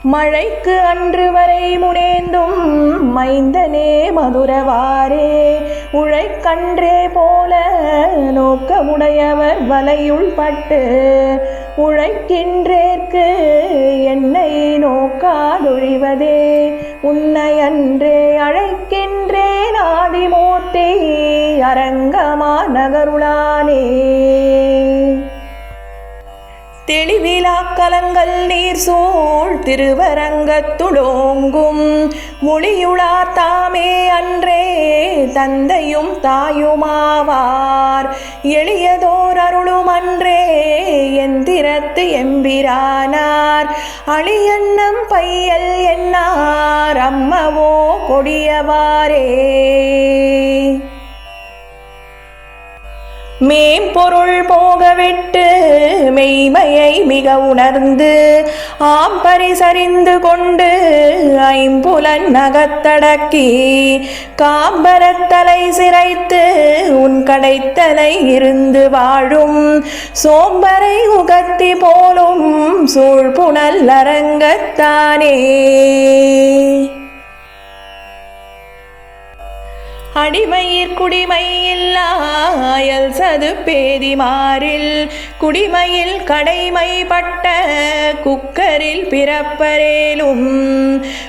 மழைக்கு அன்று வரை முனேந்தும் மைந்தனே மதுரவாரே உழைக்கன்றே போல நோக்கமுடையவர் வலையுள் பட்டு உழைக்கின்றேற்கு என்னை நோக்காதொழிவதே உன்னை அன்றே அழைக்கின்றேன் ஆதிமூர்த்தி அரங்கமா நகருளானே. தெளிவிலா கலங்கள் நீர் சூழ் திருவரங்கத்துளோங்கும் மொழியுளா தாமே அன்றே தந்தையும் தாயுமாவார் எளியதோர் அருளும் அன்றே எந்திரத்து எம்பிரானார் அழியன்னம் பையல் என்னார் அம்மவோ கொடியவாரே. மேம்பொருள் போகவிட்டு மெய்மையை மிக உணர்ந்து ஆம்பரிசறிந்து கொண்டு ஐம்புலன் நகத்தடக்கி காம்பரத்தலை சிரைத்து உன் கடைத்தலை இருந்து வாழும் சோம்பரை உகத்தி போலும் சூழ்புணல் அரங்கத்தானே. அடிமயிர் குடிமையில்லாயல் சது பேதிமாரில் குடிமையில் கடைமைப்பட்ட குக்கரில் பிறப்பரேலும்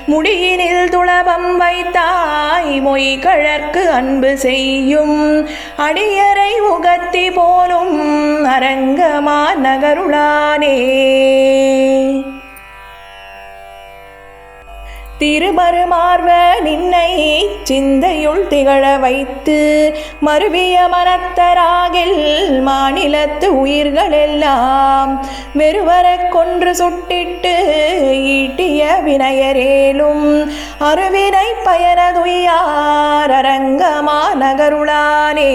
முடியினில் துளபம் வைத்தாய் மொய் கழற்கு அன்பு செய்யும் அடியரை உகத்தி போலும் அரங்கமா நகருளானே. திருமருமார்வ நின்னை சிந்தையுள் திகழ வைத்து மருவிய மனத்தராகில் மாநிலத்து உயிர்களெல்லாம் வெறுவரக் கொன்று சுட்டிட்டு ஈட்டிய வினையரேலும் அருவினை பயனதுயார் அரங்கமா நகருளானே.